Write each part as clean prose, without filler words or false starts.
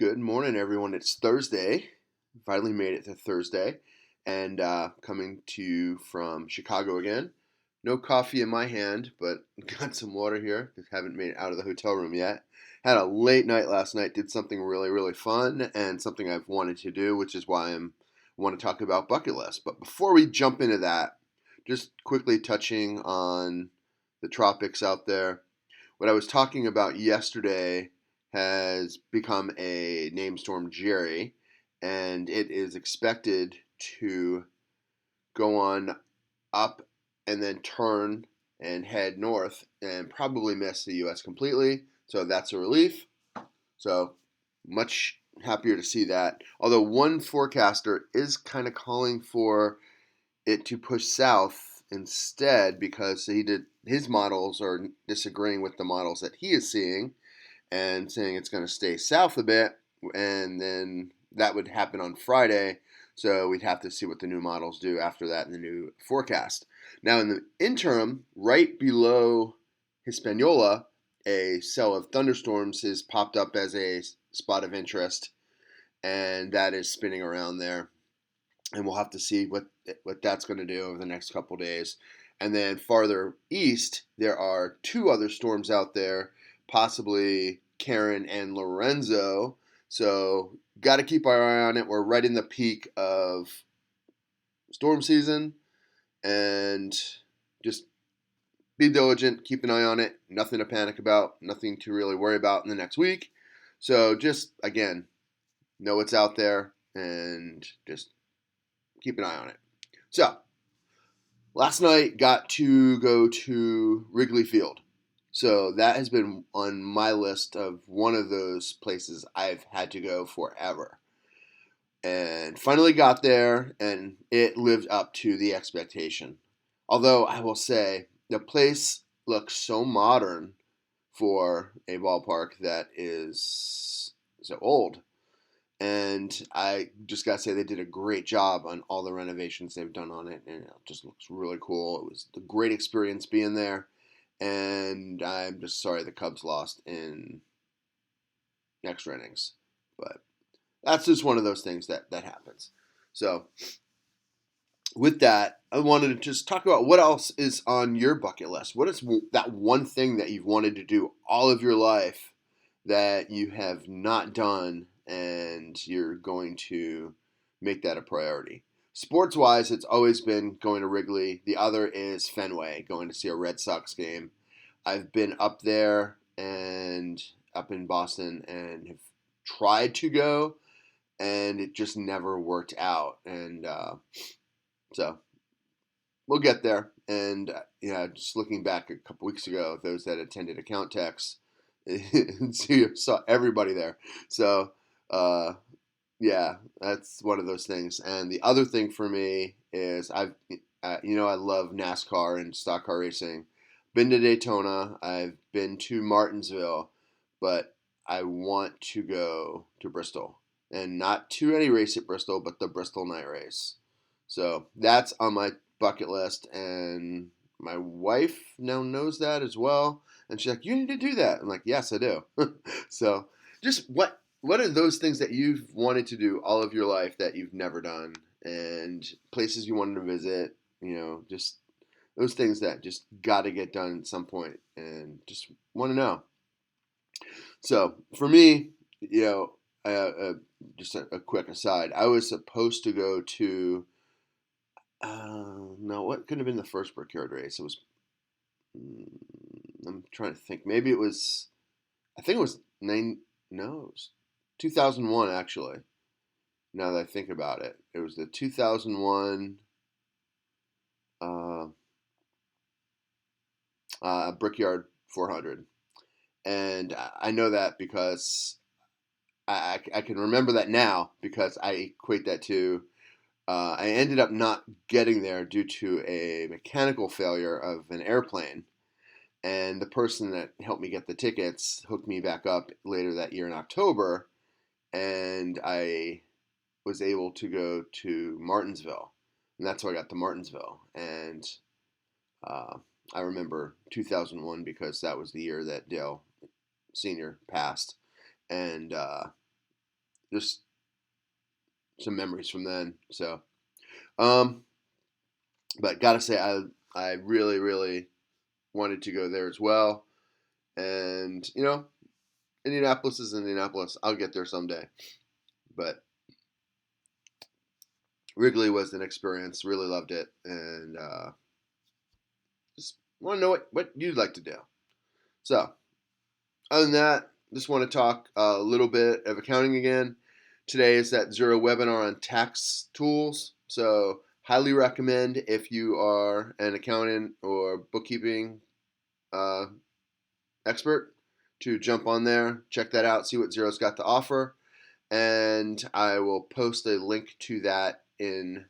Good morning, everyone. It's Thursday. Finally made it to Thursday, and coming to you from Chicago again. No coffee in my hand, but got some water here. Just haven't made it out of the hotel room yet. Had a late night last night. Did something really, really fun and something I've wanted to do, which is why I want to talk about bucket list. But before we jump into that, just quickly touching on the tropics out there. What I was talking about yesterday has become a named Storm Jerry, and it is expected to go on up and then turn and head north and probably miss the U.S. completely. So that's a relief. So much happier to see that. Although one forecaster is kind of calling for it to push south instead because his models are disagreeing with the models that he is seeing and saying it's going to stay south a bit, and then that would happen on Friday. So we'd have to see what the new models do after that in the new forecast. Now, in the interim, right below Hispaniola, a cell of thunderstorms has popped up as a spot of interest, and that is spinning around there. And we'll have to see what that's going to do over the next couple days. And then farther east, there are two other storms out there, possibly Karen and Lorenzo. So got to keep our eye on it. We're right in the peak of storm season, and just be diligent, keep an eye on it. Nothing to panic about, nothing to really worry about in the next week. So just again, know what's out there and just keep an eye on it. So last night got to go to Wrigley Field. So that has been on my list of one of those places I've had to go forever. And finally got there, and it lived up to the expectation. Although I will say, the place looks so modern for a ballpark that is so old. And I just got to say, they did a great job on all the renovations they've done on it, and it just looks really cool. It was a great experience being there, and I'm just sorry the Cubs lost in extra innings. But that's just one of those things that happens. So, with that, I wanted to just talk about what else is on your bucket list. What is that one thing that you've wanted to do all of your life that you have not done and you're going to make that a priority? Sports wise, it's always been going to Wrigley. The other is Fenway, going to see a Red Sox game. I've been up there and up in Boston and have tried to go, and it just never worked out. And so we'll get there. And yeah, just looking back a couple weeks ago, those that attended Account Techs, you saw everybody there. So yeah, that's one of those things. And the other thing for me is I love NASCAR and stock car racing. Been to Daytona. I've been to Martinsville, but I want to go to Bristol, and not to any race at Bristol, but the Bristol Night Race. So that's on my bucket list, and my wife now knows that as well. And she's like, "You need to do that." I'm like, "Yes, I do." So, just what are those things that you've wanted to do all of your life that you've never done, and places you wanted to visit? Just those things that just got to get done at some point, and just want to know. So for me, just a quick aside, I was supposed to go to no, what could have been the first Brickyard race? It was. mm, I'm trying to think. Maybe it was. I think it was nine. No, it was 2001 actually. Now that I think about it, it was the 2001 uh, Brickyard 400, and I know that because I can remember that now because I equate that to. I ended up not getting there due to a mechanical failure of an airplane. And the person that helped me get the tickets hooked me back up later that year in October, and I was able to go to Martinsville, and that's how I got to Martinsville. And uh, I remember 2001 because that was the year that Dale Senior passed, and just some memories from then. So, um, but gotta say, I really really wanted to go there as well. And Indianapolis is Indianapolis. I'll get there someday. But Wrigley was an experience. Really loved it, and just want to know what you'd like to do. So, other than that, just want to talk a little bit of accounting again. Today is that Xero webinar on tax tools. So, highly recommend if you are an accountant or bookkeeping uh, expert to jump on there, check that out, see what Xero's got to offer, and I will post a link to that in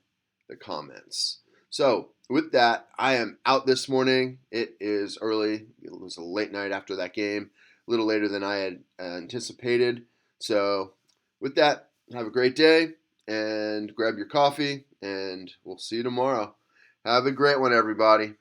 the comments. So, with that, I am out this morning. It is early. It was a late night after that game, a little later than I had anticipated. So, with that, have a great day and grab your coffee, and we'll see you tomorrow. Have a great one, everybody.